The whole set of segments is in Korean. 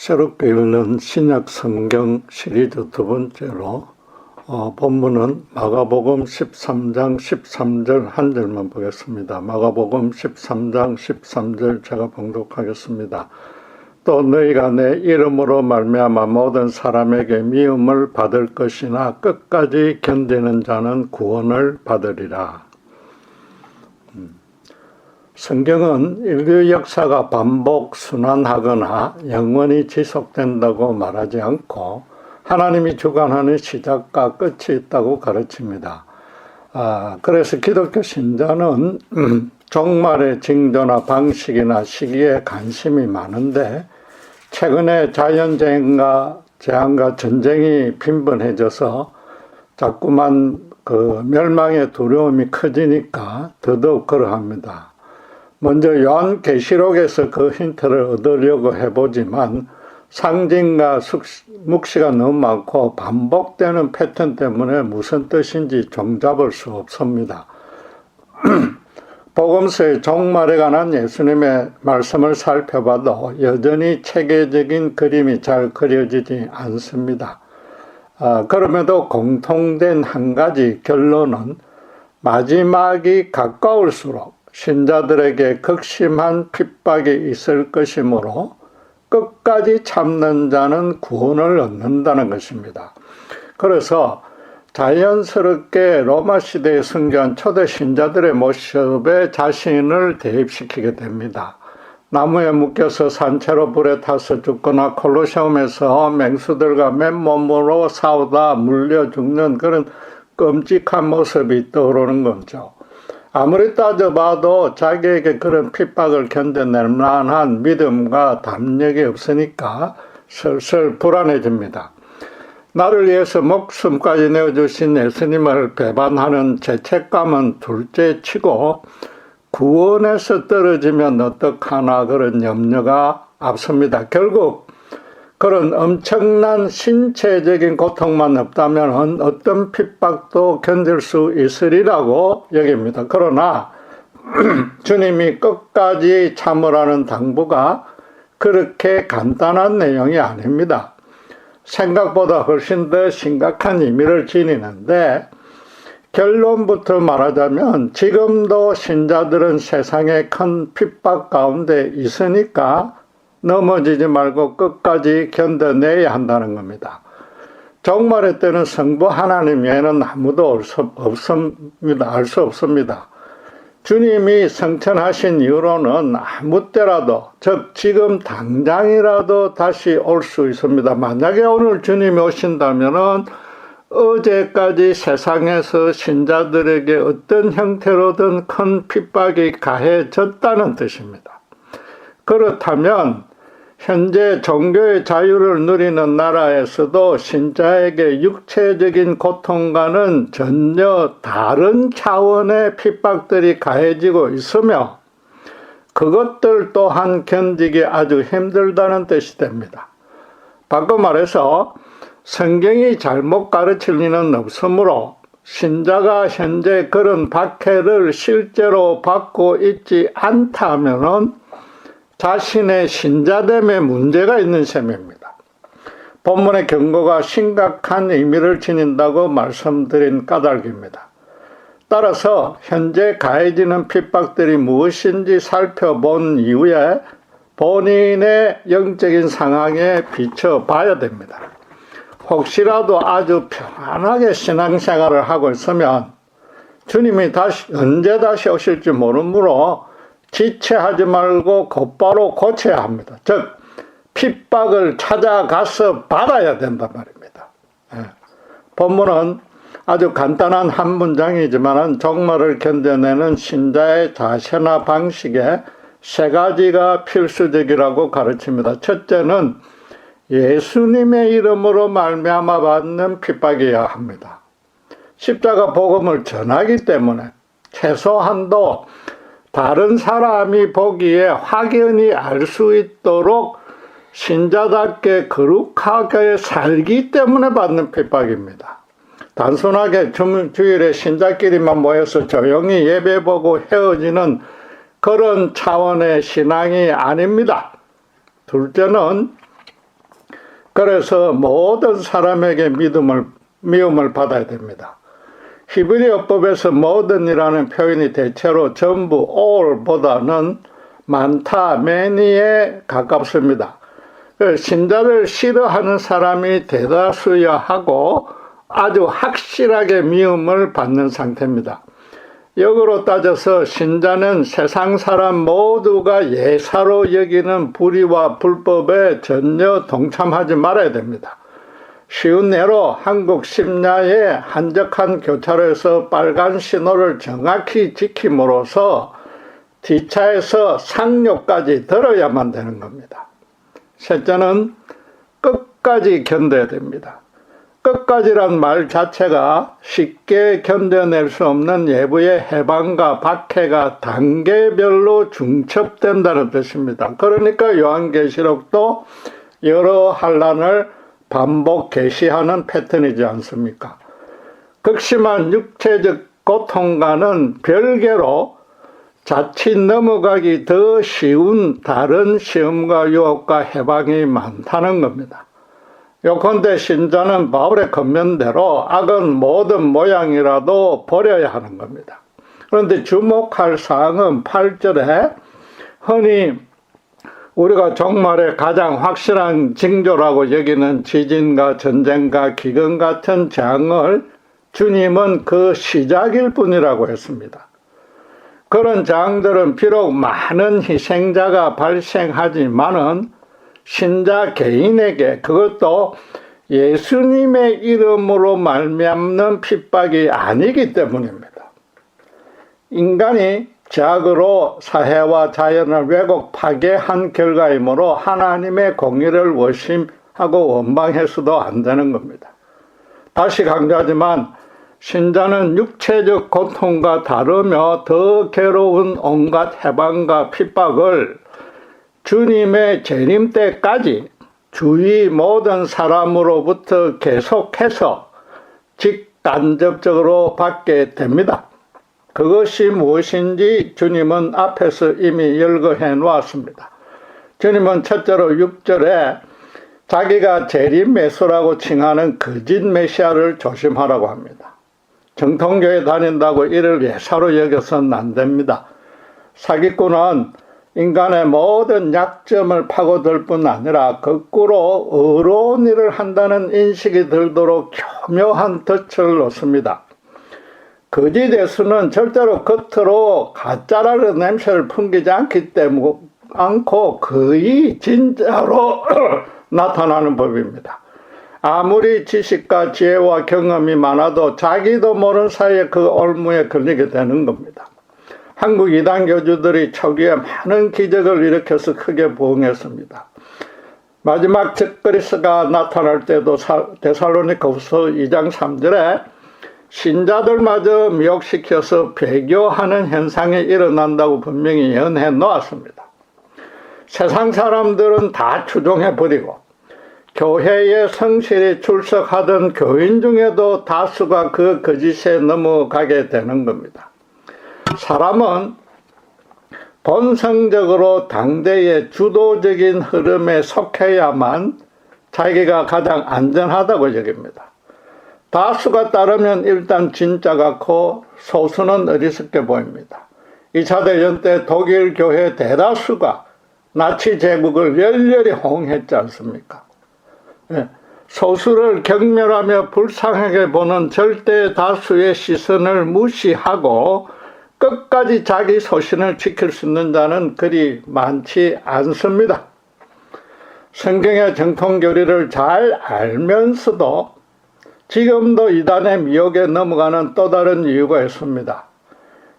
새롭게 읽는 신약 성경 시리즈 두 번째로 본문은 마가복음 13장 13절 한 절만 보겠습니다. 마가복음 13장 13절 제가 봉독하겠습니다. 또 너희가 내 이름으로 말미암아 모든 사람에게 미움을 받을 것이나 끝까지 견디는 자는 구원을 받으리라. 성경은 인류 역사가 반복 순환하거나 영원히 지속된다고 말하지 않고 하나님이 주관하는 시작과 끝이 있다고 가르칩니다. 그래서 기독교 신자는 종말의 징조나 방식이나 시기에 관심이 많은데 최근에 자연재해가 재앙과 전쟁이 빈번해져서 자꾸만 멸망의 두려움이 커지니까 더더욱 그러합니다. 먼저 요한계시록에서 그 힌트를 얻으려고 해보지만 상징과 묵시가 너무 많고 반복되는 패턴 때문에 무슨 뜻인지 종잡을 수 없습니다. 복음서의 종말에 관한 예수님의 말씀을 살펴봐도 여전히 체계적인 그림이 잘 그려지지 않습니다. 그럼에도 공통된 한 가지 결론은 마지막이 가까울수록 신자들에게 극심한 핍박이 있을 것이므로 끝까지 참는 자는 구원을 얻는다는 것입니다. 그래서 자연스럽게 로마 시대에 승교한 초대 신자들의 모습에 자신을 대입시키게 됩니다. 나무에 묶여서 산채로 불에 타서 죽거나 콜로세움에서 맹수들과 맨몸으로 싸우다 물려 죽는 그런 끔찍한 모습이 떠오르는 거죠. 아무리 따져봐도 자기에게 그런 핍박을 견뎌낼 만한 믿음과 담력이 없으니까 슬슬 불안해집니다. 나를 위해서 목숨까지 내어주신 예수님을 배반하는 죄책감은 둘째치고 구원에서 떨어지면 어떡하나 그런 염려가 앞섭니다. 결국 그런 엄청난 신체적인 고통만 없다면 어떤 핍박도 견딜 수 있으리라고 여깁니다. 그러나 주님이 끝까지 참으라는 당부가 그렇게 간단한 내용이 아닙니다. 생각보다 훨씬 더 심각한 의미를 지니는데 결론부터 말하자면 지금도 신자들은 세상의 큰 핍박 가운데 있으니까 넘어지지 말고 끝까지 견뎌내야 한다는 겁니다. 종말의 때는 성부 하나님 외에는 아무도 알 수 없습니다. 주님이 성천하신 이후로는 아무 때라도, 즉 지금 당장이라도 다시 올 수 있습니다. 만약에 오늘 주님이 오신다면은 어제까지 세상에서 신자들에게 어떤 형태로든 큰 핍박이 가해졌다는 뜻입니다. 그렇다면 현재 종교의 자유를 누리는 나라에서도 신자에게 육체적인 고통과는 전혀 다른 차원의 핍박들이 가해지고 있으며 그것들 또한 견디기 아주 힘들다는 뜻이 됩니다. 바꿔 말해서 성경이 잘못 가르칠 리는 없으므로 신자가 현재 그런 박해를 실제로 받고 있지 않다면은 자신의 신자됨에 문제가 있는 셈입니다. 본문의 경고가 심각한 의미를 지닌다고 말씀드린 까닭입니다. 따라서 현재 가해지는 핍박들이 무엇인지 살펴본 이후에 본인의 영적인 상황에 비춰봐야 됩니다. 혹시라도 아주 편안하게 신앙생활을 하고 있으면 주님이 언제 다시 오실지 모르므로 지체하지 말고 곧바로 고쳐야 합니다. 즉 핍박을 찾아가서 받아야 된단 말입니다. 본문은 아주 간단한 한 문장이지만 종말을 견뎌내는 신자의 자세나 방식에 세 가지가 필수적이라고 가르칩니다. 첫째는 예수님의 이름으로 말미암아 받는 핍박이어야 합니다. 십자가 복음을 전하기 때문에 최소한도 다른 사람이 보기에 확연히 알 수 있도록 신자답게 거룩하게 살기 때문에 받는 핍박입니다. 단순하게 주일에 신자끼리만 모여서 조용히 예배보고 헤어지는 그런 차원의 신앙이 아닙니다. 둘째는 그래서 모든 사람에게 미움을 받아야 됩니다. 히브리어법에서 모든이라는 표현이 대체로 전부 all보다는 많다, many에 가깝습니다. 신자를 싫어하는 사람이 대다수여야 하고 아주 확실하게 미움을 받는 상태입니다. 역으로 따져서 신자는 세상 사람 모두가 예사로 여기는 불의와 불법에 전혀 동참하지 말아야 됩니다. 쉬운 예로 한국 심야의 한적한 교차로에서 빨간 신호를 정확히 지킴으로써 뒷차에서 상료까지 들어야만 되는 겁니다. 셋째는 끝까지 견뎌야 됩니다. 끝까지란 말 자체가 쉽게 견뎌낼 수 없는 예부의 해방과 박해가 단계별로 중첩된다는 뜻입니다. 그러니까 요한계시록도 여러 환난을 반복 계시하는 패턴이지 않습니까? 극심한 육체적 고통과는 별개로 자칫 넘어가기 더 쉬운 다른 시험과 유혹과 해방이 많다는 겁니다. 요컨대 신자는 바울의 권면대로 악은 모든 모양이라도 버려야 하는 겁니다. 그런데 주목할 사항은 8절에 흔히 우리가 종말의 가장 확실한 징조라고 여기는 지진과 전쟁과 기근 같은 재앙을 주님은 그 시작일 뿐이라고 했습니다. 그런 재앙들은 비록 많은 희생자가 발생하지만은 신자 개인에게 그것도 예수님의 이름으로 말미암는 핍박이 아니기 때문입니다. 인간이 죄악으로 사회와 자연을 왜곡 파괴한 결과이므로 하나님의 공의를 원심하고 원망해서도 안 되는 겁니다. 다시 강조하지만 신자는 육체적 고통과 다르며 더 괴로운 온갖 해방과 핍박을 주님의 재림 때까지 주위 모든 사람으로부터 계속해서 직간접적으로 받게 됩니다. 그것이 무엇인지 주님은 앞에서 이미 열거해 놓았습니다. 주님은 첫째로 6절에 자기가 재림 메시아라고 칭하는 거짓 메시아를 조심하라고 합니다. 정통교회 다닌다고 이를 예사로 여겨서는 안 됩니다. 사기꾼은 인간의 모든 약점을 파고들 뿐 아니라 거꾸로 어려운 일을 한다는 인식이 들도록 교묘한 덫을 놓습니다. 거짓 예수는 절대로 겉으로 가짜라는 냄새를 풍기지 않고 거의 진짜로 나타나는 법입니다. 아무리 지식과 지혜와 경험이 많아도 자기도 모르는 사이에 그 올무에 걸리게 되는 겁니다. 한국 이단 교주들이 초기에 많은 기적을 일으켜서 크게 부흥했습니다. 마지막 적그리스가 나타날 때도 데살로니가후서 2장 3절에 신자들마저 미혹시켜서 배교하는 현상이 일어난다고 분명히 예언해 놓았습니다. 세상 사람들은 다 추종해버리고 교회에 성실히 출석하던 교인 중에도 다수가 그 거짓에 넘어가게 되는 겁니다. 사람은 본성적으로 당대의 주도적인 흐름에 속해야만 자기가 가장 안전하다고 여깁니다. 다수가 따르면 일단 진짜 같고 소수는 어리석게 보입니다. 2차 대전 때 독일 교회 대다수가 나치 제국을 열렬히 호응했지 않습니까? 소수를 경멸하며 불쌍하게 보는 절대 다수의 시선을 무시하고 끝까지 자기 소신을 지킬 수 있는 자는 그리 많지 않습니다. 성경의 정통교리를 잘 알면서도 지금도 이단의 미혹에 넘어가는 또 다른 이유가 있습니다.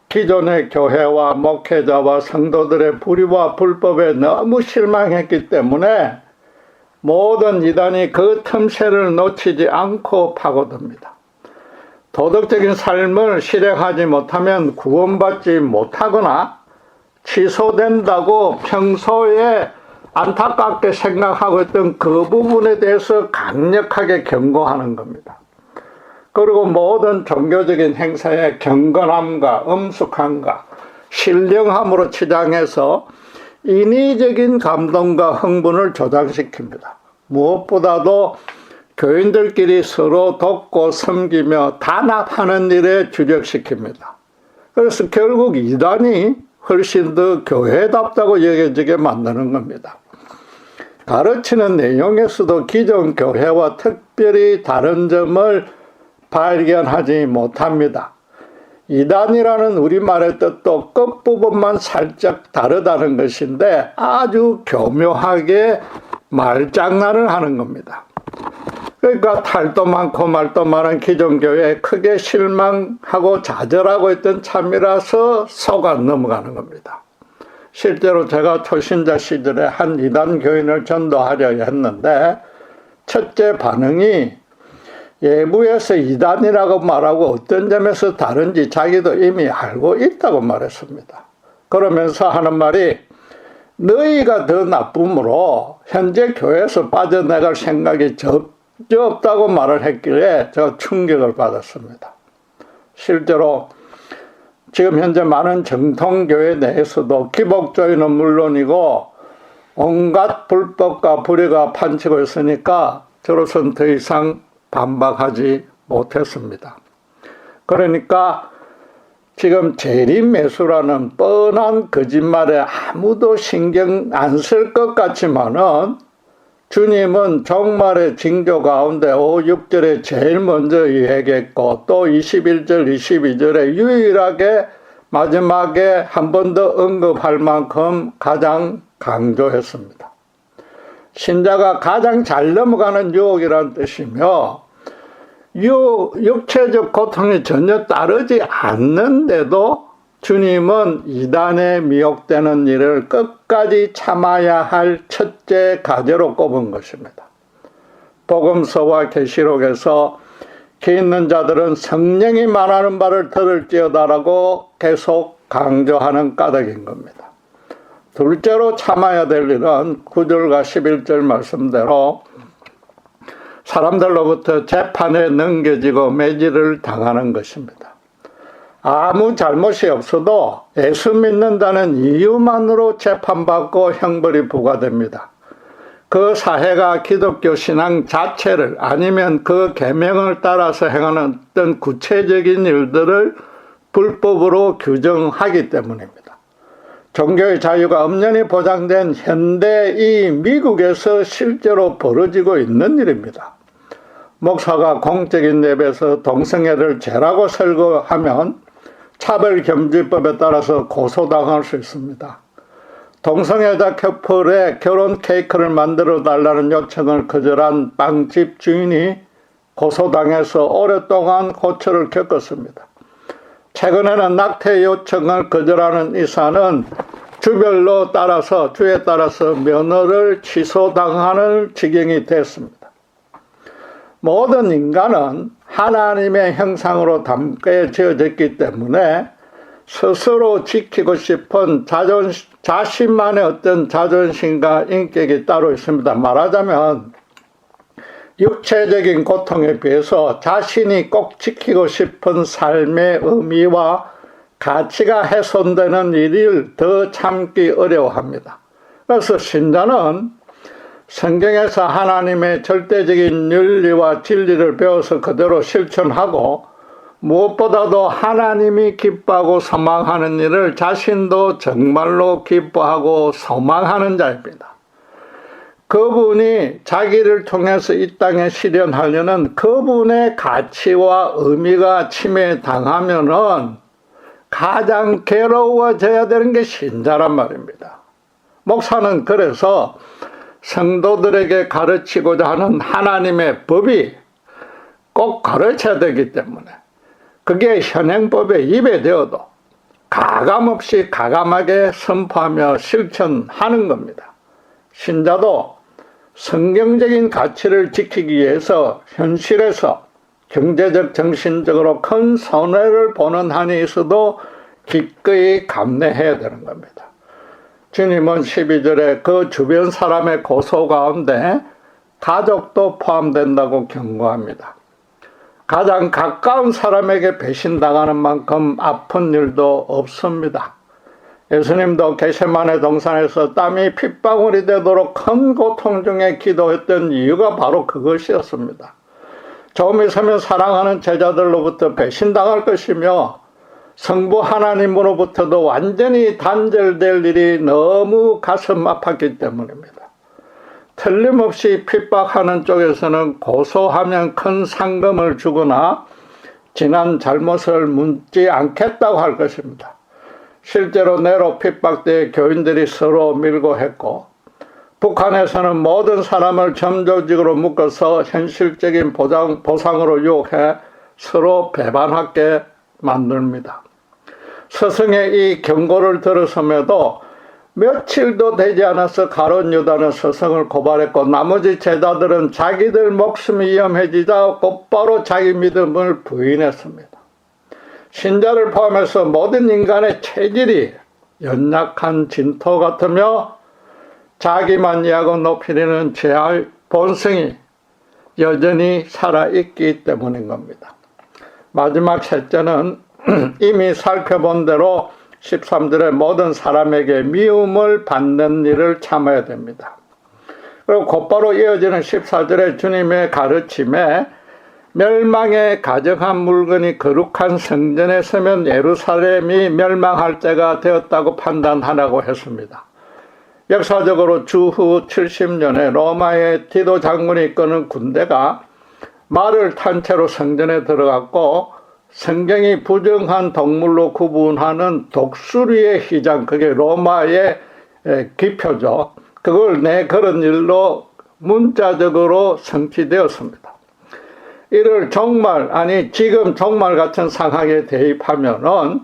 기존의 교회와 목회자와 성도들의 불의와 불법에 너무 실망했기 때문에 모든 이단이 그 틈새를 놓치지 않고 파고듭니다. 도덕적인 삶을 실행하지 못하면 구원받지 못하거나 취소된다고 평소에 안타깝게 생각하고 있던 그 부분에 대해서 강력하게 경고하는 겁니다. 그리고 모든 종교적인 행사에 경건함과 엄숙함과 신령함으로 치장해서 인위적인 감동과 흥분을 조장시킵니다. 무엇보다도 교인들끼리 서로 돕고 섬기며 단합하는 일에 주력시킵니다. 그래서 결국 이단이 훨씬 더 교회답다고 여겨지게 만드는 겁니다. 가르치는 내용에서도 기존 교회와 특별히 다른 점을 발견하지 못합니다. 이단이라는 우리말의 뜻도 끝부분만 살짝 다르다는 것인데 아주 교묘하게 말장난을 하는 겁니다. 그러니까 탈도 많고 말도 많은 기존 교회에 크게 실망하고 좌절하고 있던 참이라서 속아 넘어가는 겁니다. 실제로 제가 초신자 시절에 한 이단 교인을 전도하려 했는데 첫째 반응이 예부에서 이단이라고 말하고 어떤 점에서 다른지 자기도 이미 알고 있다고 말했습니다. 그러면서 하는 말이 너희가 더 나쁨으로 현재 교회에서 빠져나갈 생각이 전혀 없다고 말을 했길래 제가 충격을 받았습니다. 실제로 지금 현재 많은 정통교회 내에서도 기복주의는 물론이고 온갖 불법과 불의가 판치고 있으니까 저로서는 더 이상 반박하지 못했습니다. 그러니까 지금 재림매수라는 뻔한 거짓말에 아무도 신경 안 쓸 것 같지만은 주님은 종말의 징조 가운데 5, 6절에 제일 먼저 얘기했고 또 21절, 22절에 유일하게 마지막에 한 번 더 언급할 만큼 가장 강조했습니다. 신자가 가장 잘 넘어가는 유혹이라는 뜻이며 육체적 고통이 전혀 따르지 않는데도 주님은 이단에 미혹되는 일을 끝까지 참아야 할 첫째 과제로 꼽은 것입니다. 복음서와 계시록에서 기 있는 자들은 성령이 말하는 바를 들을지어다라고 계속 강조하는 까닭인 겁니다. 둘째로 참아야 될 일은 9절과 11절 말씀대로 사람들로부터 재판에 넘겨지고 매질을 당하는 것입니다. 아무 잘못이 없어도 예수 믿는다는 이유만으로 재판받고 형벌이 부과됩니다. 그 사회가 기독교 신앙 자체를 아니면 그 계명을 따라서 행하는 어떤 구체적인 일들을 불법으로 규정하기 때문입니다. 종교의 자유가 엄연히 보장된 현대 이 미국에서 실제로 벌어지고 있는 일입니다. 목사가 공적인 예배에서 동성애를 죄라고 설교하면 차별금지법에 따라서 고소당할 수 있습니다. 동성애자 커플에 결혼 케이크를 만들어 달라는 요청을 거절한 빵집 주인이 고소당해서 오랫동안 고초를 겪었습니다. 최근에는 낙태 요청을 거절하는 의사는 주에 따라서 면허를 취소당하는 지경이 됐습니다. 모든 인간은 하나님의 형상으로 담게 지어졌기 때문에 스스로 지키고 싶은 자신만의 어떤 자존심과 인격이 따로 있습니다. 말하자면 육체적인 고통에 비해서 자신이 꼭 지키고 싶은 삶의 의미와 가치가 훼손되는 일을 더 참기 어려워합니다. 그래서 신자는 성경에서 하나님의 절대적인 윤리와 진리를 배워서 그대로 실천하고 무엇보다도 하나님이 기뻐하고 소망하는 일을 자신도 정말로 기뻐하고 소망하는 자입니다. 그분이 자기를 통해서 이 땅에 실현하려는 그분의 가치와 의미가 침해당하면은 가장 괴로워져야 되는 게 신자란 말입니다. 목사는 그래서 성도들에게 가르치고자 하는 하나님의 법이 꼭 가르쳐야 되기 때문에 그게 현행법에 입에 되어도 가감없이 가감하게 선포하며 실천하는 겁니다. 신자도 성경적인 가치를 지키기 위해서 현실에서 경제적, 정신적으로 큰 손해를 보는 한이 있어도 기꺼이 감내해야 되는 겁니다. 주님은 12절에 그 주변 사람의 고소 가운데 가족도 포함된다고 경고합니다. 가장 가까운 사람에게 배신당하는 만큼 아픈 일도 없습니다. 예수님도 겟세마네 동산에서 땀이 핏방울이 되도록 큰 고통 중에 기도했던 이유가 바로 그것이었습니다. 조금 있으면 사랑하는 제자들로부터 배신당할 것이며 성부 하나님으로부터도 완전히 단절될 일이 너무 가슴 아팠기 때문입니다. 틀림없이 핍박하는 쪽에서는 고소하면 큰 상금을 주거나 지난 잘못을 묻지 않겠다고 할 것입니다. 실제로 네로 핍박 때 교인들이 서로 밀고 했고, 북한에서는 모든 사람을 점조직으로 묶어서 현실적인 보상으로 유혹해 서로 배반하게 만듭니다. 스승의 이 경고를 들었음에도 며칠도 되지 않아서 가룟 유다는 스승을 고발했고, 나머지 제자들은 자기들 목숨이 위험해지자 곧바로 자기 믿음을 부인했습니다. 신자를 포함해서 모든 인간의 체질이 연약한 진토 같으며 자기만 이하고 높이려는 죄의 본성이 여전히 살아있기 때문인 겁니다. 마지막 셋째는 이미 살펴본 대로 13절에 모든 사람에게 미움을 받는 일을 참아야 됩니다. 그리고 곧바로 이어지는 14절에 주님의 가르침에 멸망에 가정한 물건이 거룩한 성전에 서면 예루살렘이 멸망할 때가 되었다고 판단하라고 했습니다. 역사적으로 주후 70년에 로마의 디도 장군이 이끄는 군대가 말을 탄 채로 성전에 들어갔고, 성경이 부정한 동물로 구분하는 독수리의 휘장, 그게 로마의 기표죠. 그걸 내걸은 일로 문자적으로 성취되었습니다. 이를 지금 종말 같은 상황에 대입하면은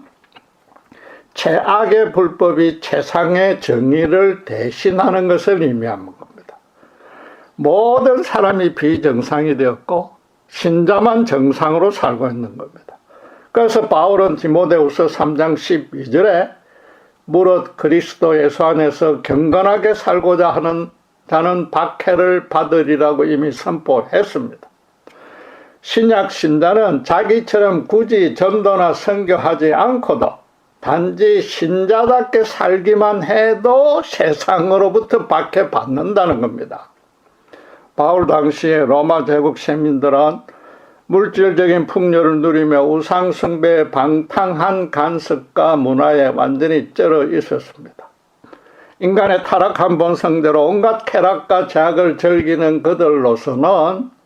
최악의 불법이 최상의 정의를 대신하는 것을 의미하는 겁니다. 모든 사람이 비정상이 되었고 신자만 정상으로 살고 있는 겁니다. 그래서 바울은 디모데후서 3장 12절에 무릇 그리스도 예수 안에서 경건하게 살고자 하는 자는 박해를 받으리라고 이미 선포했습니다. 신약 신자는 자기처럼 굳이 전도나 선교하지 않고도 단지 신자답게 살기만 해도 세상으로부터 박해받는다는 겁니다. 바울 당시에 로마 제국 시민들은 물질적인 풍요를 누리며 우상 숭배의 방탕한 간섭과 문화에 완전히 쩔어 있었습니다. 인간의 타락한 본성대로 온갖 쾌락과 죄악을 즐기는 그들로서는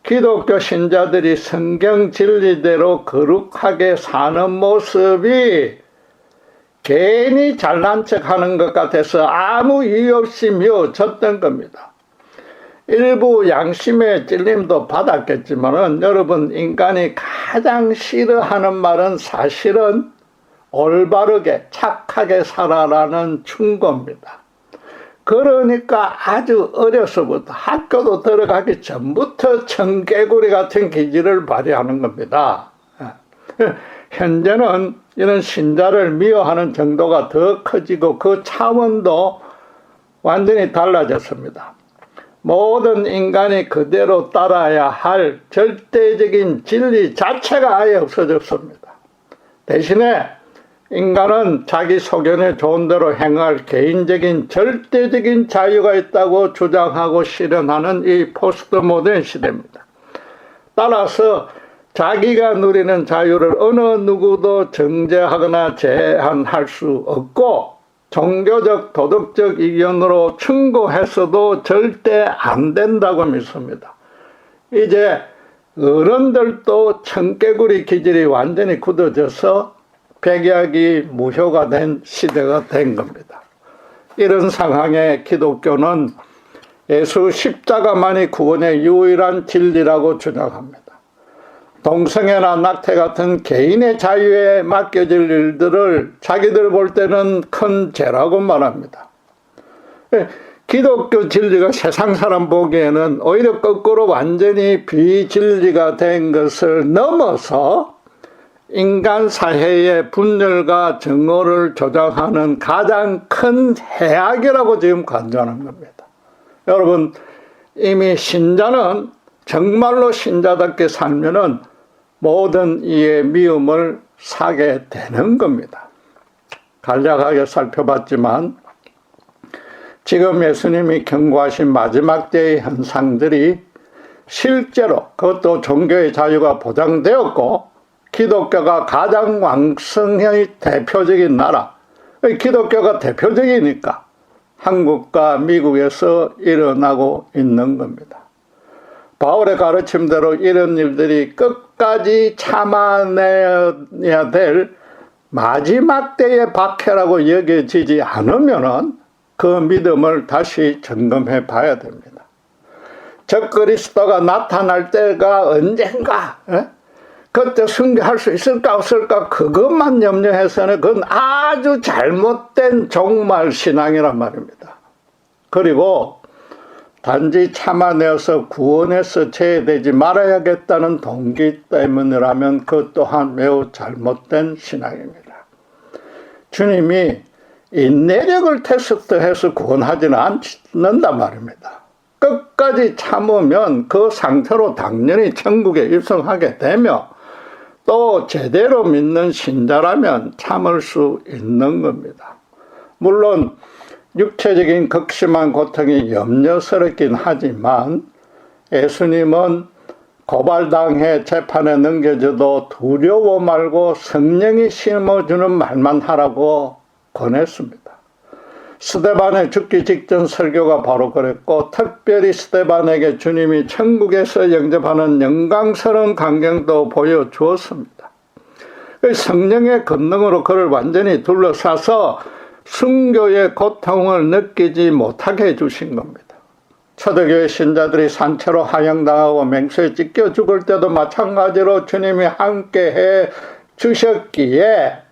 기독교 신자들이 성경 진리대로 거룩하게 사는 모습이 괜히 잘난 척하는 것 같아서 아무 이유 없이 미워졌던 겁니다. 일부 양심의 찔림도 받았겠지만은 여러분, 인간이 가장 싫어하는 말은 사실은 올바르게 착하게 살아라는 충고입니다. 그러니까 아주 어려서부터 학교도 들어가기 전부터 청개구리 같은 기질을 발휘하는 겁니다. 현재는 이런 신자를 미워하는 정도가 더 커지고 그 차원도 완전히 달라졌습니다. 모든 인간이 그대로 따라야 할 절대적인 진리 자체가 아예 없어졌습니다. 대신에 인간은 자기 소견에 좋은 대로 행할 개인적인 절대적인 자유가 있다고 주장하고 실현하는 이 포스트 모던 시대입니다. 따라서 자기가 누리는 자유를 어느 누구도 정죄하거나 제한할 수 없고, 종교적 도덕적 이견으로 충고해서도 절대 안 된다고 믿습니다. 이제 어른들도 청개구리 기질이 완전히 굳어져서 백약이 무효가 된 시대가 된 겁니다. 이런 상황에 기독교는 예수 십자가만이 구원의 유일한 진리라고 주장합니다. 동성애나 낙태 같은 개인의 자유에 맡겨질 일들을 자기들 볼 때는 큰 죄라고 말합니다. 기독교 진리가 세상 사람 보기에는 오히려 거꾸로 완전히 비진리가 된 것을 넘어서 인간 사회의 분열과 정오를 조장하는 가장 큰 해악이라고 지금 간주하는 겁니다. 여러분, 이미 신자는 정말로 신자답게 살면은 모든 이의 미움을 사게 되는 겁니다. 간략하게 살펴봤지만 지금 예수님이 경고하신 마지막 때의 현상들이 실제로 그것도 종교의 자유가 보장되었고 기독교가 가장 왕성의 대표적인 나라, 기독교가 대표적이니까 한국과 미국에서 일어나고 있는 겁니다. 바울의 가르침대로 이런 일들이 끝까지 참아내야 될 마지막 때의 박해라고 여겨지지 않으면은 그 믿음을 다시 점검해 봐야 됩니다. 적그리스도가 나타날 때가 언젠가, 그때 순교할 수 있을까 없을까 그것만 염려해서는 그건 아주 잘못된 종말 신앙이란 말입니다. 그리고 단지 참아내어서 구원해서 제외되지 말아야겠다는 동기 때문이라면 그 또한 매우 잘못된 신앙입니다. 주님이 인내력을 테스트해서 구원하지는 않는단 말입니다. 끝까지 참으면 그 상태로 당연히 천국에 입성하게 되며 또 제대로 믿는 신자라면 참을 수 있는 겁니다. 물론 육체적인 극심한 고통이 염려스럽긴 하지만 예수님은 고발당해 재판에 넘겨져도 두려워 말고 성령이 심어주는 말만 하라고 권했습니다. 스데반의 죽기 직전 설교가 바로 그랬고 특별히 스데반에게 주님이 천국에서 영접하는 영광스러운 광경도 보여주었습니다. 성령의 권능으로 그를 완전히 둘러싸서 순교의 고통을 느끼지 못하게 해주신 겁니다. 초대교회 신자들이 산채로 하향당하고 맹수에 찢겨 죽을 때도 마찬가지로 주님이 함께해 주셨기에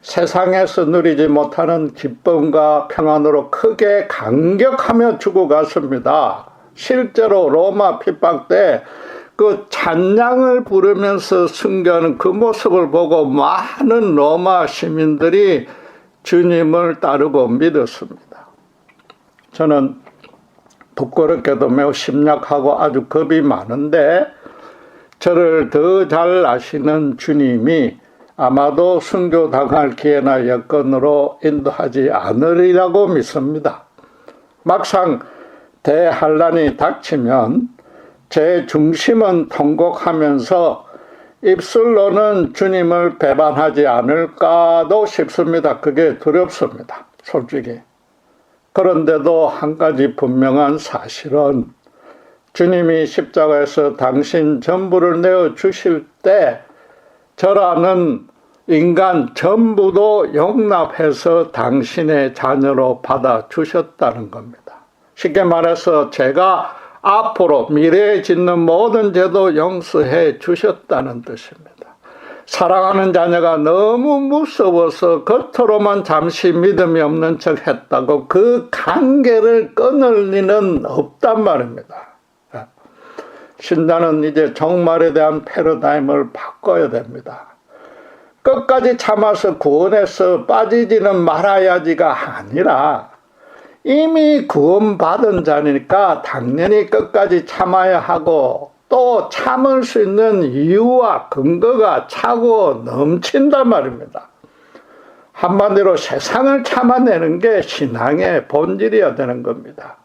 세상에서 누리지 못하는 기쁨과 평안으로 크게 감격하며 죽어갔습니다. 실제로 로마 핍박 때 그 찬양을 부르면서 순교하는 그 모습을 보고 많은 로마 시민들이 주님을 따르고 믿었습니다. 저는 부끄럽게도 매우 심약하고 아주 겁이 많은데 저를 더 잘 아시는 주님이 아마도 순교당할 기회나 여건으로 인도하지 않으리라고 믿습니다. 막상 대환란이 닥치면 제 중심은 통곡하면서 입술로는 주님을 배반하지 않을까도 싶습니다. 그게 두렵습니다. 솔직히. 그런데도 한 가지 분명한 사실은 주님이 십자가에서 당신 전부를 내어주실 때 저라는 인간 전부도 용납해서 당신의 자녀로 받아주셨다는 겁니다. 쉽게 말해서 제가 앞으로 미래에 짓는 모든 죄도 용서해 주셨다는 뜻입니다. 사랑하는 자녀가 너무 무서워서 겉으로만 잠시 믿음이 없는 척 했다고 그 관계를 끊을 리는 없단 말입니다. 신자는 이제 종말에 대한 패러다임을 바꿔야 됩니다. 끝까지 참아서 구원해서 빠지지는 말아야지가 아니라 이미 구원받은 자니까 당연히 끝까지 참아야 하고 또 참을 수 있는 이유와 근거가 차고 넘친단 말입니다. 한마디로 세상을 참아내는 게 신앙의 본질이어야 되는 겁니다.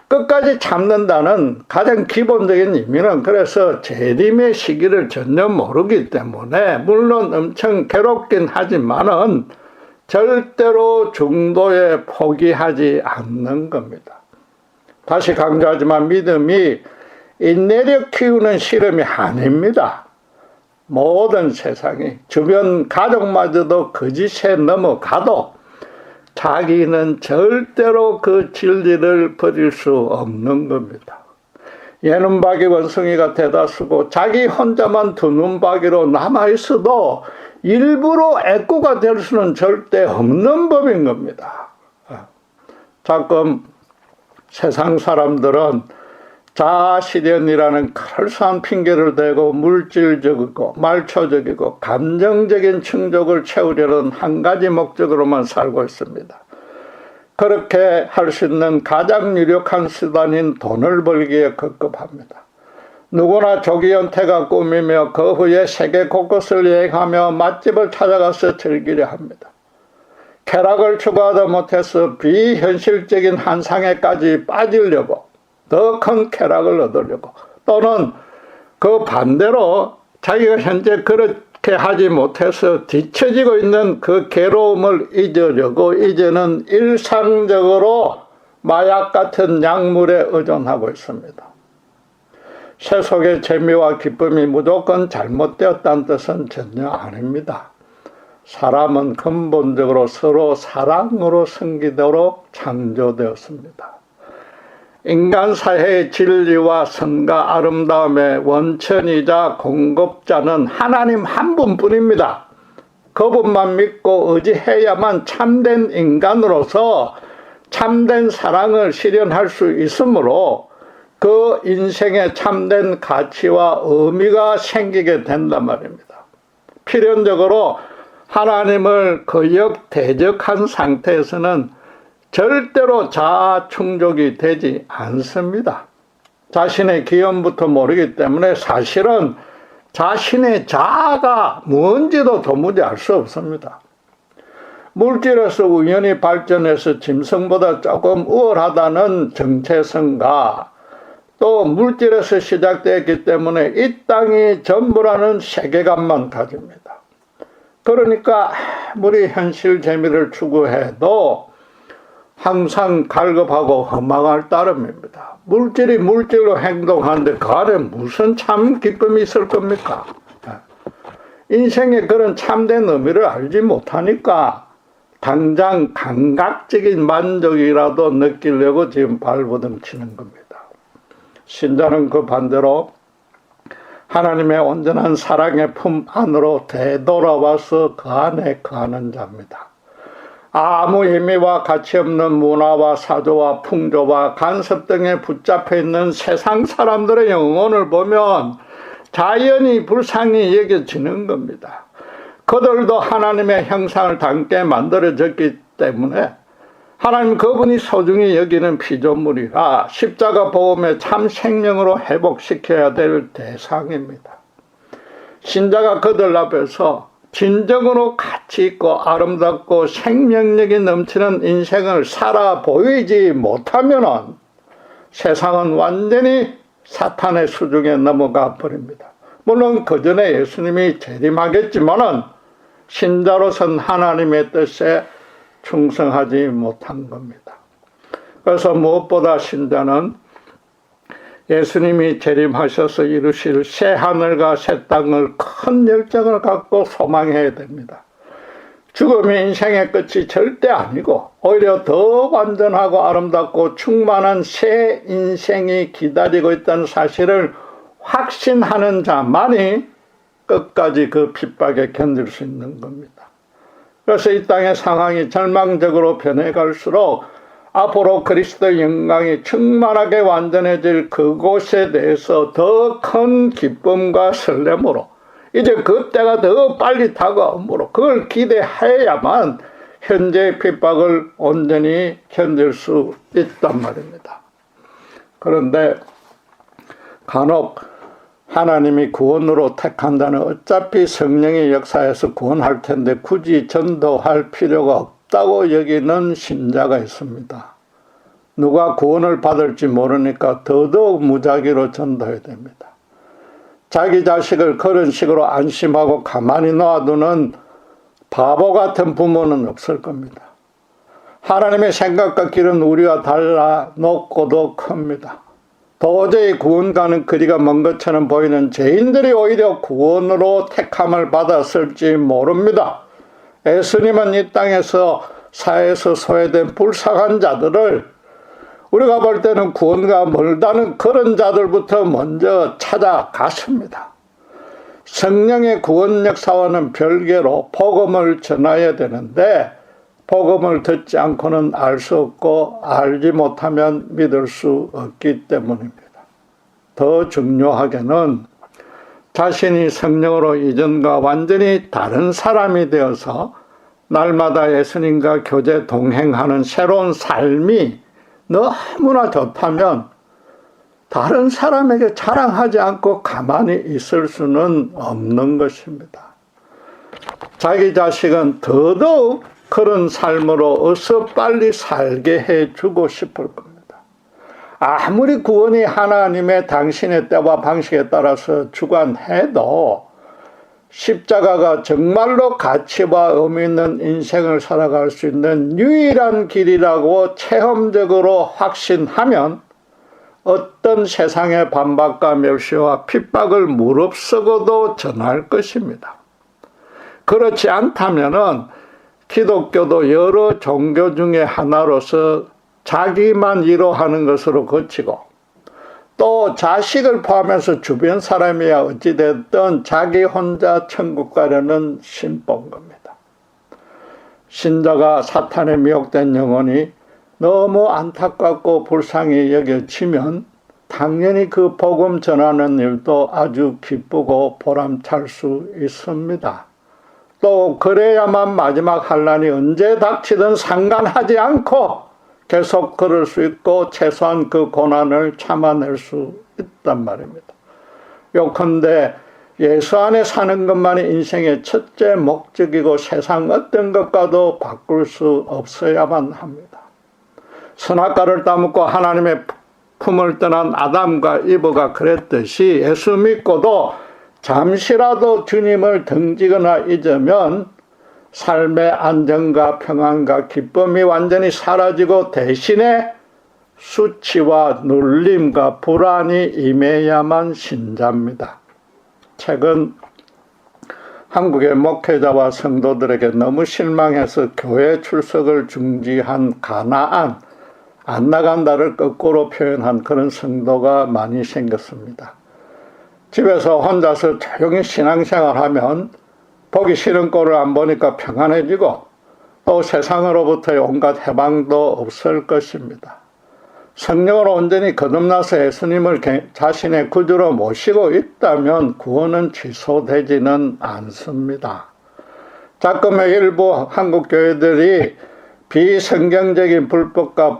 끝까지 참는다는 가장 기본적인 의미는 그래서 재림의 시기를 전혀 모르기 때문에 물론 엄청 괴롭긴 하지만은 절대로 중도에 포기하지 않는 겁니다. 다시 강조하지만 믿음이 인내력 키우는 실험이 아닙니다. 모든 세상이 주변 가족마저도 거짓에 넘어가도 자기는 절대로 그 진리를 버릴 수 없는 겁니다. 예눈박이 원숭이가 대다수고 자기 혼자만 두눈박이로 남아있어도 일부러 애꾸가 될 수는 절대 없는 법인 겁니다. 가끔 세상 사람들은 자아실현이라는 그럴싸한 핑계를 대고 물질적이고 말초적이고 감정적인 충족을 채우려는 한 가지 목적으로만 살고 있습니다. 그렇게 할 수 있는 가장 유력한 수단인 돈을 벌기에 급급합니다. 누구나 조기 은퇴가 꿈이며 그 후에 세계 곳곳을 여행하며 맛집을 찾아가서 즐기려 합니다. 쾌락을 추구하다 못해서 비현실적인 환상에까지 빠지려고, 더 큰 쾌락을 얻으려고, 또는 그 반대로 자기가 현재 그렇게 하지 못해서 뒤처지고 있는 그 괴로움을 잊으려고 이제는 일상적으로 마약 같은 약물에 의존하고 있습니다. 세속의 재미와 기쁨이 무조건 잘못되었다는 뜻은 전혀 아닙니다. 사람은 근본적으로 서로 사랑으로 섬기도록 창조되었습니다. 인간 사회의 진리와 선과 아름다움의 원천이자 공급자는 하나님 한 분뿐입니다. 그분만 믿고 의지해야만 참된 인간으로서 참된 사랑을 실현할 수 있으므로 그 인생에 참된 가치와 의미가 생기게 된단 말입니다. 필연적으로 하나님을 거역대적한 상태에서는 절대로 자아 충족이 되지 않습니다. 자신의 기원부터 모르기 때문에 사실은 자신의 자아가 뭔지도 도무지 알 수 없습니다. 물질에서 우연히 발전해서 짐승보다 조금 우월하다는 정체성과 또 물질에서 시작되었기 때문에 이 땅이 전부라는 세계관만 가집니다. 그러니까 아무리 현실 재미를 추구해도 항상 갈급하고 허망할 따름입니다. 물질이 물질로 행동하는데 그 안에 무슨 참 기쁨이 있을 겁니까? 인생의 그런 참된 의미를 알지 못하니까 당장 감각적인 만족이라도 느끼려고 지금 발버둥 치는 겁니다. 신자는 그 반대로 하나님의 온전한 사랑의 품 안으로 되돌아와서 그 안에 거하는 자입니다. 아무 의미와 가치 없는 문화와 사조와 풍조와 간섭 등에 붙잡혀 있는 세상 사람들의 영혼을 보면 자연히 불쌍히 여겨지는 겁니다. 그들도 하나님의 형상을 닮게 만들어졌기 때문에 하나님 그분이 소중히 여기는 피조물이라 십자가 보험의 참 생명으로 회복시켜야 될 대상입니다. 신자가 그들 앞에서 진정으로 가치 있고 아름답고 생명력이 넘치는 인생을 살아 보이지 못하면은 세상은 완전히 사탄의 수중에 넘어가 버립니다. 물론 그 전에 예수님이 재림하겠지만은 신자로선 하나님의 뜻에 충성하지 못한 겁니다. 그래서 무엇보다 신자는 예수님이 재림하셔서 이루실 새 하늘과 새 땅을 큰 열정을 갖고 소망해야 됩니다. 죽음이 인생의 끝이 절대 아니고 오히려 더 완전하고 아름답고 충만한 새 인생이 기다리고 있다는 사실을 확신하는 자만이 끝까지 그 핍박에 견딜 수 있는 겁니다. 그래서 이 땅의 상황이 절망적으로 변해갈수록 앞으로 그리스도의 영광이 충만하게 완전해질 그곳에 대해서 더 큰 기쁨과 설렘으로 이제 그때가 더 빨리 다가오므로 그걸 기대해야만 현재의 핍박을 온전히 견딜 수 있단 말입니다. 그런데 간혹 하나님이 구원으로 택한다는 어차피 성령의 역사에서 구원할 텐데 굳이 전도할 필요가 없다고 여기는 신자가 있습니다. 누가 구원을 받을지 모르니까 더더욱 무작위로 전도해야 됩니다. 자기 자식을 그런 식으로 안심하고 가만히 놔두는 바보 같은 부모는 없을 겁니다. 하나님의 생각과 길은 우리와 달라 높고도 큽니다. 도저히 구원과는 거리가 먼 것처럼 보이는 죄인들이 오히려 구원으로 택함을 받았을지 모릅니다. 예수님은 이 땅에서 사회에서 소외된 불쌍한 자들을 우리가 볼 때는 구원과 멀다는 그런 자들부터 먼저 찾아갔습니다. 성령의 구원 역사와는 별개로 복음을 전해야 되는데 복음을 듣지 않고는 알 수 없고 알지 못하면 믿을 수 없기 때문입니다. 더 중요하게는 자신이 성령으로 이전과 완전히 다른 사람이 되어서 날마다 예수님과 교제 동행하는 새로운 삶이 너무나 좋다면 다른 사람에게 자랑하지 않고 가만히 있을 수는 없는 것입니다. 자기 자식은 더더욱 그런 삶으로 어서 빨리 살게 해주고 싶을 겁니다. 아무리 구원이 하나님의 당신의 때와 방식에 따라서 주관해도 십자가가 정말로 가치와 의미 있는 인생을 살아갈 수 있는 유일한 길이라고 체험적으로 확신하면 어떤 세상의 반박과 멸시와 핍박을 무릅쓰고도 전할 것입니다. 그렇지 않다면은 기독교도 여러 종교 중에 하나로서 자기만 이로하는 것으로 그치고 또 자식을 포함해서 주변 사람이야 어찌됐든 자기 혼자 천국 가려는 신봉인 겁니다. 신자가 사탄에 미혹된 영혼이 너무 안타깝고 불쌍히 여겨지면 당연히 그 복음 전하는 일도 아주 기쁘고 보람찰 수 있습니다. 또 그래야만 마지막 환난이 언제 닥치든 상관하지 않고 계속 걸을 수 있고 최소한 그 고난을 참아낼 수 있단 말입니다. 요컨대 예수 안에 사는 것만이 인생의 첫째 목적이고 세상 어떤 것과도 바꿀 수 없어야만 합니다. 선악과를 따먹고 하나님의 품을 떠난 아담과 이브가 그랬듯이 예수 믿고도 잠시라도 주님을 등지거나 잊으면 삶의 안정과 평안과 기쁨이 완전히 사라지고 대신에 수치와 눌림과 불안이 임해야만 신자입니다. 최근 한국의 목회자와 성도들에게 너무 실망해서 교회 출석을 중지한 가나안, 안 나간다를 거꾸로 표현한 그런 성도가 많이 생겼습니다. 집에서 혼자서 조용히 신앙생활하면 보기 싫은 꼴을 안 보니까 평안해지고 또 세상으로부터의 온갖 해방도 없을 것입니다. 성령으로 온전히 거듭나서 예수님을 자신의 구주로 모시고 있다면 구원은 취소되지는 않습니다. 자금의 일부 한국 교회들이 비성경적인 불법과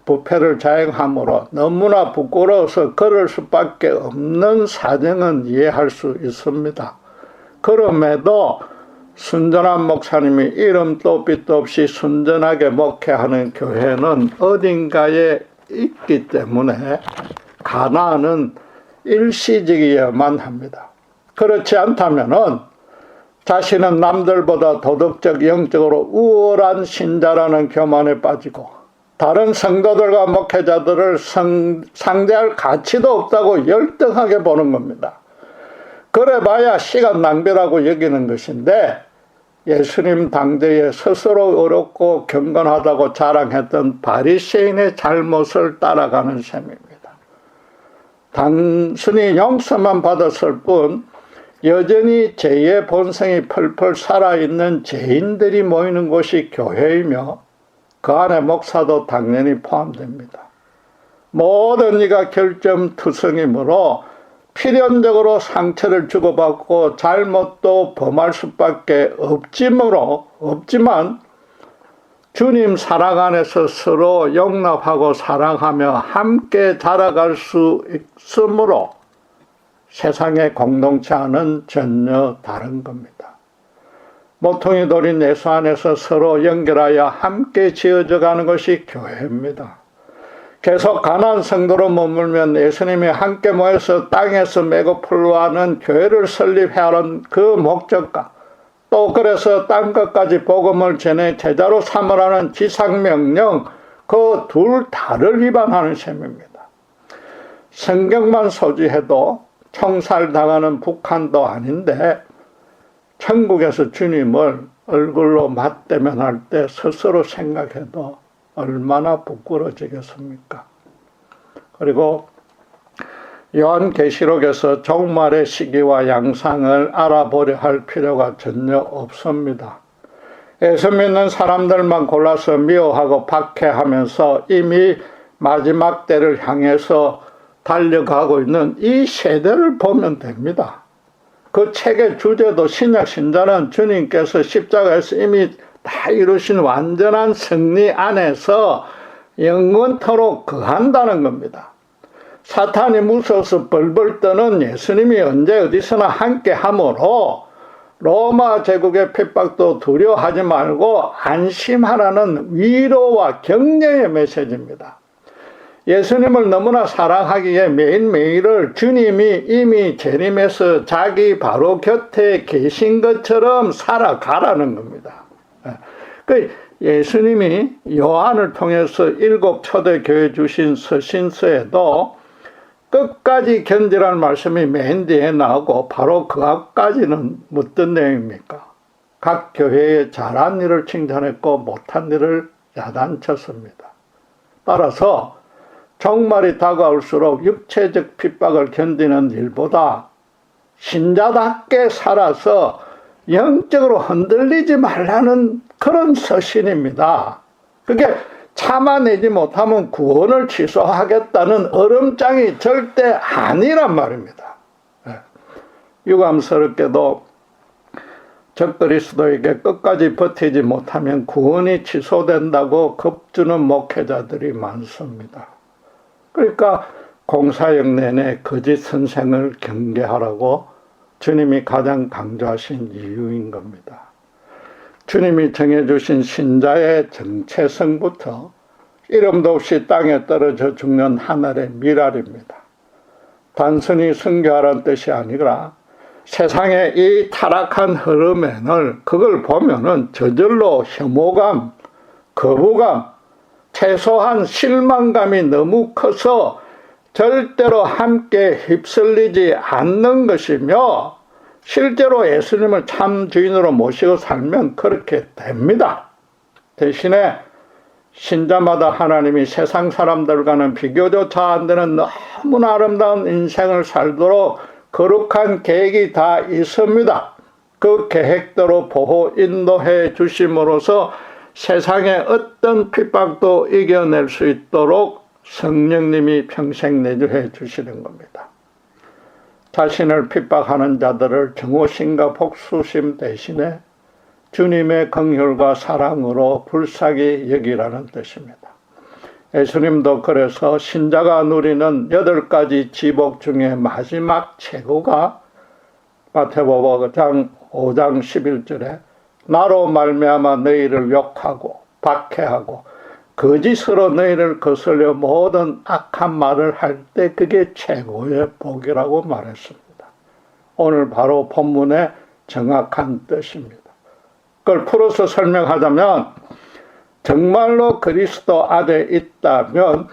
부패를 자행함으로 너무나 부끄러워서 그럴 수밖에 없는 사정은 이해할 수 있습니다. 그럼에도 순전한 목사님이 이름도 빛도 없이 순전하게 목회하는 교회는 어딘가에 있기 때문에 가나안은 일시적이어야만 합니다. 그렇지 않다면은 자신은 남들보다 도덕적, 영적으로 우월한 신자라는 교만에 빠지고 다른 성도들과 목회자들을 상대할 가치도 없다고 열등하게 보는 겁니다. 그래봐야 시간 낭비라고 여기는 것인데 예수님 당대에 스스로 어렵고 경건하다고 자랑했던 바리새인의 잘못을 따라가는 셈입니다. 단순히 용서만 받았을 뿐 여전히 죄의 본성이 펄펄 살아있는 죄인들이 모이는 곳이 교회이며 그 안에 목사도 당연히 포함됩니다. 모든 이가 결점투성이므로 필연적으로 상처를 주고받고 잘못도 범할 수밖에 없지만 주님 사랑 안에서 서로 용납하고 사랑하며 함께 자라갈 수 있으므로 세상의 공동체와는 전혀 다른 겁니다. 모퉁이 돌인 예수 안에서 서로 연결하여 함께 지어져 가는 것이 교회입니다. 계속 가난한 성도로 머물면 예수님이 함께 모여서 땅에서 메고 풀어하는 교회를 설립해야 하는 그 목적과 또 그래서 땅끝까지 복음을 전해 제자로 삼으라는 지상명령 그 둘 다를 위반하는 셈입니다. 성경만 소지해도 총살당하는 북한도 아닌데 천국에서 주님을 얼굴로 맞대면할 때 스스로 생각해도 얼마나 부끄러지겠습니까? 그리고 요한계시록에서 종말의 시기와 양상을 알아보려 할 필요가 전혀 없습니다. 예수 믿는 사람들만 골라서 미워하고 박해하면서 이미 마지막 때를 향해서 달려가고 있는 이 세대를 보면 됩니다. 그 책의 주제도 신약 신자는 주님께서 십자가에서 이미 다 이루신 완전한 승리 안에서 영원토록 거한다는 겁니다. 사탄이 무서워서 벌벌 떠는 예수님이 언제 어디서나 함께 하므로 로마 제국의 핍박도 두려워하지 말고 안심하라는 위로와 격려의 메시지입니다. 예수님을 너무나 사랑하기에 매일매일을 주님이 이미 재림해서 자기 바로 곁에 계신 것처럼 살아가라는 겁니다. 그 예수님이 요한을 통해서 7 초대교회 주신 서신서에도 끝까지 견디라는 말씀이 맨 뒤에 나오고 바로 그 앞까지는 어떤 내용입니까? 각 교회에 잘한 일을 칭찬했고 못한 일을 야단쳤습니다. 따라서 종말이 다가올수록 육체적 핍박을 견디는 일보다 신자답게 살아서 영적으로 흔들리지 말라는 그런 서신입니다. 그게 참아내지 못하면 구원을 취소하겠다는 얼음장이 절대 아니란 말입니다. 유감스럽게도 적그리스도에게 끝까지 버티지 못하면 구원이 취소된다고 겁주는 목회자들이 많습니다. 그러니까 공사역 내내 거짓 선생을 경계하라고 주님이 가장 강조하신 이유인 겁니다. 주님이 정해주신 신자의 정체성부터 이름도 없이 땅에 떨어져 죽는 하늘의 미랄입니다. 단순히 순교하라는 뜻이 아니라 세상의 이 타락한 흐름에는 그걸 보면은 저절로 혐오감, 거부감, 최소한 실망감이 너무 커서 절대로 함께 휩쓸리지 않는 것이며 실제로 예수님을 참 주인으로 모시고 살면 그렇게 됩니다. 대신에 신자마다 하나님이 세상 사람들과는 비교조차 안 되는 너무나 아름다운 인생을 살도록 거룩한 계획이 다 있습니다. 그 계획대로 보호 인도해 주심으로써 세상의 어떤 핍박도 이겨낼 수 있도록 성령님이 평생 내주해 주시는 겁니다. 자신을 핍박하는 자들을 정오심과 복수심 대신에 주님의 긍휼과 사랑으로 불쌍히 여기라는 뜻입니다. 예수님도 그래서 신자가 누리는 8가지 지복 중에 마지막 최고가 마태복음 5장 11절에 나로 말미암아 너희를 욕하고 박해하고 거짓으로 너희를 거슬려 모든 악한 말을 할 때 그게 최고의 복이라고 말했습니다. 오늘 바로 본문의 정확한 뜻입니다. 그걸 풀어서 설명하자면 정말로 그리스도 안에 있다면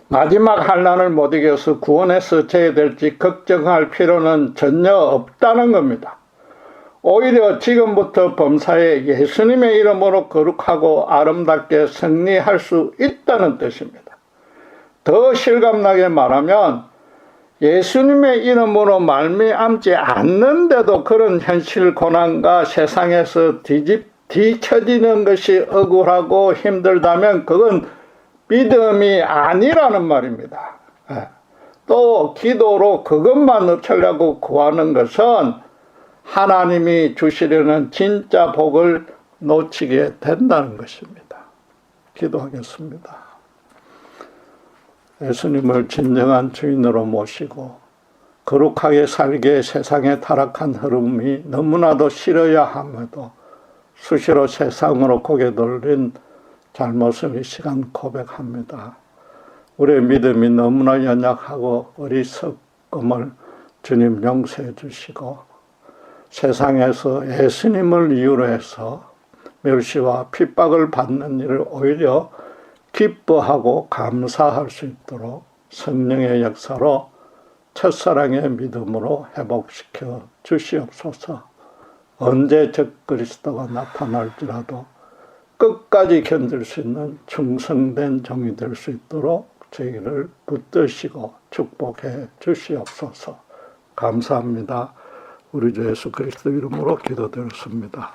마지막 환난을 못 이겨서 구원해서 제외될지 걱정할 필요는 전혀 없다는 겁니다. 오히려 지금부터 범사에 예수님의 이름으로 거룩하고 아름답게 승리할 수 있다는 뜻입니다. 더 실감나게 말하면 예수님의 이름으로 말미암지 않는데도 그런 현실 고난과 세상에서 뒤처지는 것이 억울하고 힘들다면 그건 믿음이 아니라는 말입니다. 또 기도로 그것만 얻으려고 구하는 것은 하나님이 주시려는 진짜 복을 놓치게 된다는 것입니다. 기도하겠습니다. 예수님을 진정한 주인으로 모시고 거룩하게 살기에 세상의 타락한 흐름이 너무나도 싫어야 함에도 수시로 세상으로 고개 돌린 잘못을 이 시간 고백합니다. 우리의 믿음이 너무나 연약하고 어리석음을 주님 용서해 주시고 세상에서 예수님을 이유로 해서 멸시와 핍박을 받는 일을 오히려 기뻐하고 감사할 수 있도록 성령의 역사로 첫사랑의 믿음으로 회복시켜 주시옵소서. 언제 적그리스도가 나타날지라도 끝까지 견딜 수 있는 충성된 종이 될 수 있도록 저희를 붙드시고 축복해 주시옵소서. 감사합니다. 우리 주 예수 그리스도 이름으로 기도드렸습니다.